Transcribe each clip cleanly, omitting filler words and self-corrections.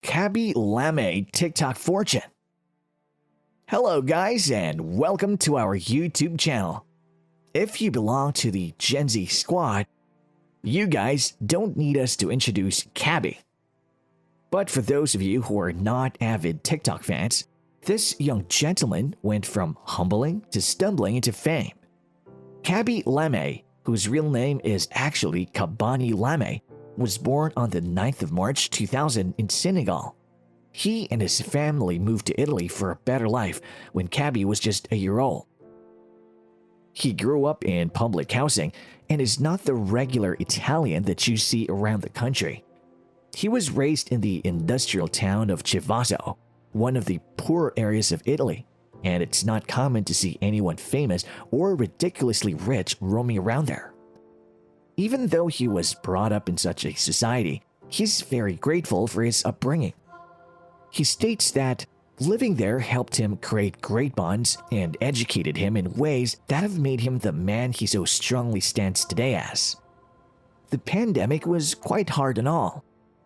Khaby Lame TikTok fortune. Hello guys and welcome to our YouTube channel. If you belong to the Gen Z squad, you guys don't need us to introduce Khaby. But for those of you who are not avid TikTok fans, this young gentleman went from humbling to stumbling into fame. Khaby Lame, whose real name is actually Khabane Lame, was born on the 9th of March 2000 in Senegal. He and his family moved to Italy for a better life when Khaby was just a year old. He grew up in public housing and is not the regular Italian that you see around the country. He was raised in the industrial town of Chivasso, one of the poorer areas of Italy, and it's not common to see anyone famous or ridiculously rich roaming around there. Even though he was brought up in such a society, he's very grateful for his upbringing. He states that living there helped him create great bonds and educated him in ways that have made him the man he so strongly stands today as. The pandemic was quite hard on all,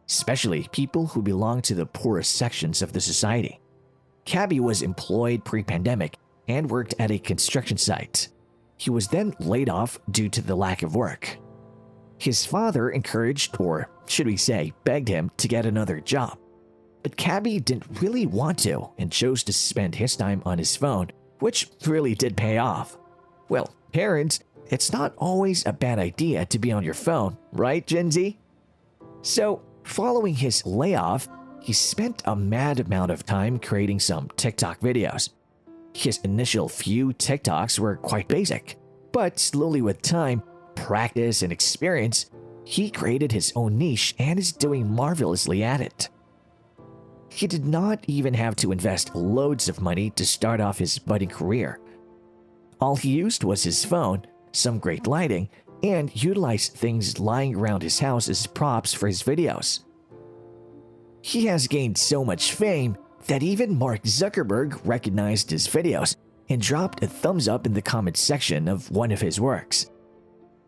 especially people who belong to the poorest sections of the society. Khaby was employed pre-pandemic and worked at a construction site. He was then laid off due to the lack of work. His father encouraged, or should we say, begged him to get another job. But Khaby didn't really want to and chose to spend his time on his phone, which really did pay off. Well, parents, it's not always a bad idea to be on your phone, right, Gen Z? So, following his layoff, he spent a mad amount of time creating some TikTok videos. His initial few TikToks were quite basic, but slowly with time, practice, and experience, he created his own niche and is doing marvelously at it. He did not even have to invest loads of money to start off his budding career. All he used was his phone, some great lighting, and utilized things lying around his house as props for his videos. He has gained so much fame that even Mark Zuckerberg recognized his videos and dropped a thumbs up in the comments section of one of his works.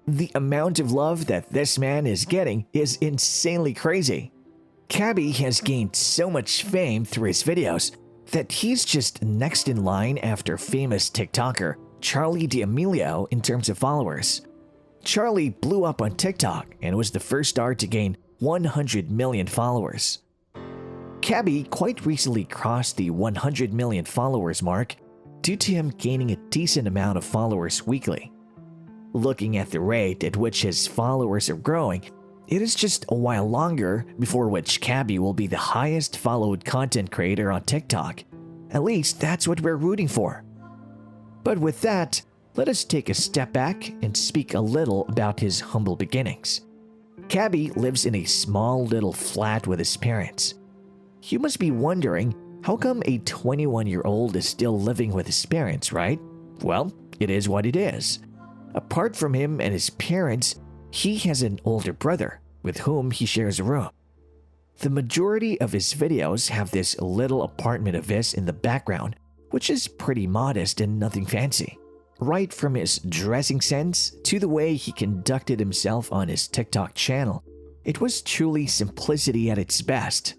The amount of love that this man is getting is insanely crazy. Khaby has gained so much fame through his videos that he's just next in line after famous TikToker Charli D'Amelio in terms of followers. Charli blew up on TikTok and was the first star to gain 100 million followers. Khaby quite recently crossed the 100 million followers mark due to him gaining a decent amount of followers weekly. Looking at the rate at which his followers are growing, it is just a while longer before which Khaby will be the highest followed content creator on TikTok. At least that's what we're rooting for. But with that, let us take a step back and speak a little about his humble beginnings. Khaby lives in a small little flat with his parents. You must be wondering, how come a 21-year-old is still living with his parents, right? Well, it is what it is. Apart from him and his parents, he has an older brother with whom he shares a room. The majority of his videos have this little apartment of his in the background, which is pretty modest and nothing fancy. Right from his dressing sense to the way he conducted himself on his TikTok channel, it was truly simplicity at its best.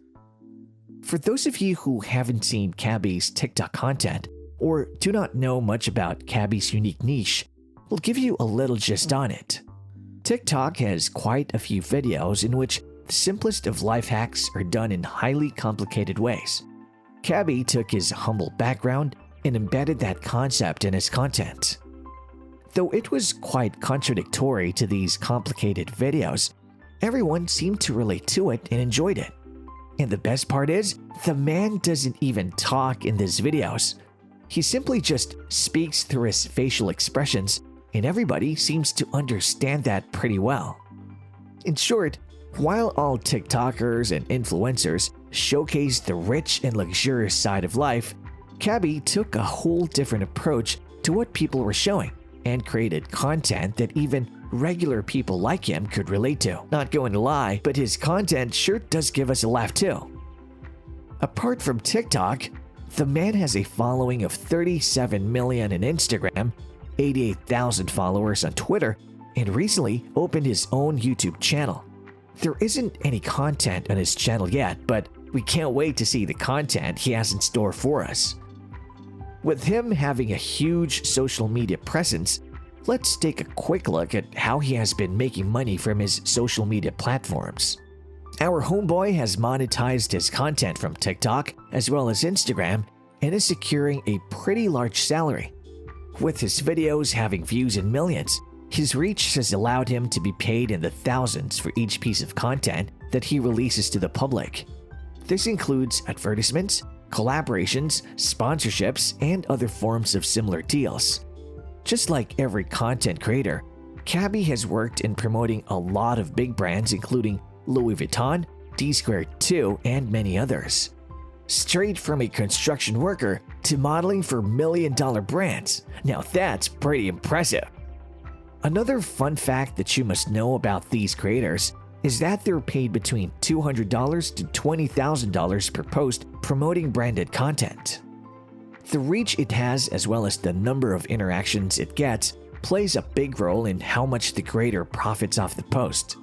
For those of you who haven't seen Khaby's TikTok content or do not know much about Khaby's unique niche, we'll give you a little gist on it. TikTok has quite a few videos in which the simplest of life hacks are done in highly complicated ways. Khaby took his humble background and embedded that concept in his content. Though it was quite contradictory to these complicated videos, everyone seemed to relate to it and enjoyed it. And the best part is, the man doesn't even talk in these videos. He simply just speaks through his facial expressions, and everybody seems to understand that pretty well. In short, while all TikTokers and influencers showcase the rich and luxurious side of life, Khaby took a whole different approach to what people were showing and created content that even regular people like him could relate to. Not going to lie, but his content sure does give us a laugh too. Apart from TikTok, the man has a following of 37 million on Instagram, 88,000 followers on Twitter, and recently opened his own YouTube channel. There isn't any content on his channel yet, but We can't wait to see the content he has in store for us. With him having a huge social media presence, let's take a quick look at how he has been making money from his social media platforms. Our homeboy has monetized his content from TikTok as well as Instagram and is securing a pretty large salary. With his videos having views in millions, his reach has allowed him to be paid in the thousands for each piece of content that he releases to the public. This includes advertisements, collaborations, sponsorships, and other forms of similar deals. Just like every content creator, Khaby has worked in promoting a lot of big brands including Louis Vuitton, D2, and many others. Straight from a construction worker to modeling for million-dollar brands. Now that's pretty impressive. Another fun fact that you must know about these creators is that they're paid between $200 to $20,000 per post promoting branded content. The reach it has as well as the number of interactions it gets plays a big role in how much the creator profits off the post.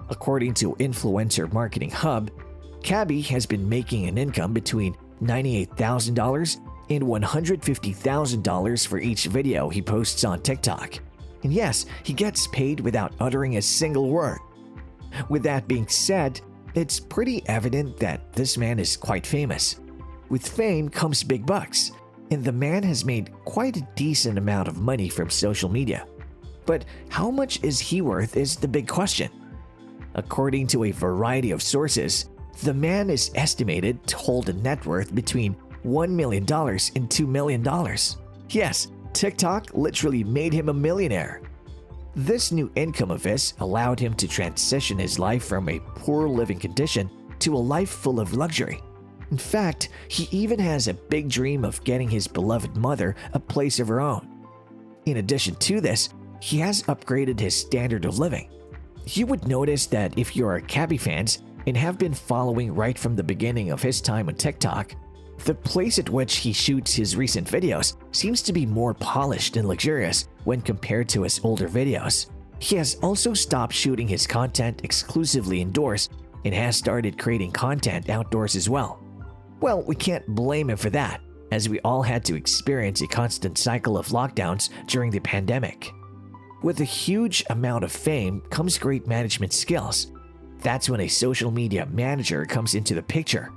According to Influencer Marketing Hub, Khaby has been making an income between $98,000 and $150,000 for each video he posts on TikTok. And yes, he gets paid without uttering a single word. With that being said, it's pretty evident that this man is quite famous. With fame comes big bucks, and the man has made quite a decent amount of money from social media. But how much is he worth is the big question. According to a variety of sources, the man is estimated to hold a net worth between $1 million and $2 million. Yes, TikTok literally made him a millionaire. This new income of his allowed him to transition his life from a poor living condition to a life full of luxury. In fact, he even has a big dream of getting his beloved mother a place of her own. In addition to this, he has upgraded his standard of living. You would notice that if you are Khaby fans and have been following right from the beginning of his time on TikTok, the place at which he shoots his recent videos seems to be more polished and luxurious when compared to his older videos. He has also stopped shooting his content exclusively indoors and has started creating content outdoors as well. Well, we can't blame him for that, as we all had to experience a constant cycle of lockdowns during the pandemic. With a huge amount of fame comes great management skills. That's when a social media manager comes into the picture.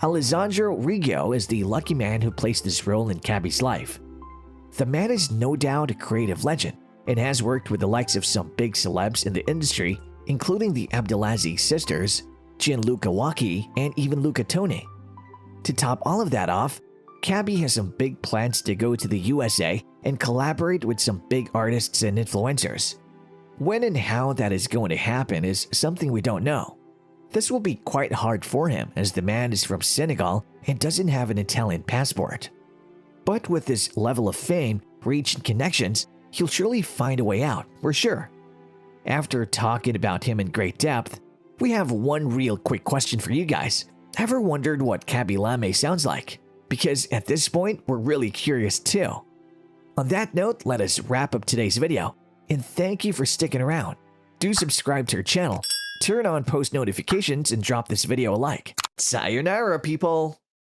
Alessandro Riggio is the lucky man who placed this role in Khaby's life. The man is no doubt a creative legend and has worked with the likes of some big celebs in the industry, including the Abdelaziz sisters, Gianluca Wacchi, and even Luca Toni. To top all of that off, Khaby has some big plans to go to the USA and collaborate with some big artists and influencers. When and how that is going to happen is something we don't know. This will be quite hard for him as the man is from Senegal and doesn't have an Italian passport. But with this level of fame, reach, and connections, he'll surely find a way out, we're sure. After talking about him in great depth, we have one real quick question for you guys. Ever wondered what Khaby Lame sounds like? Because at this point, we're really curious too. On that note, let us wrap up today's video, and thank you for sticking around. Do subscribe to our channel, turn on post notifications, and drop this video a like. Sayonara, people!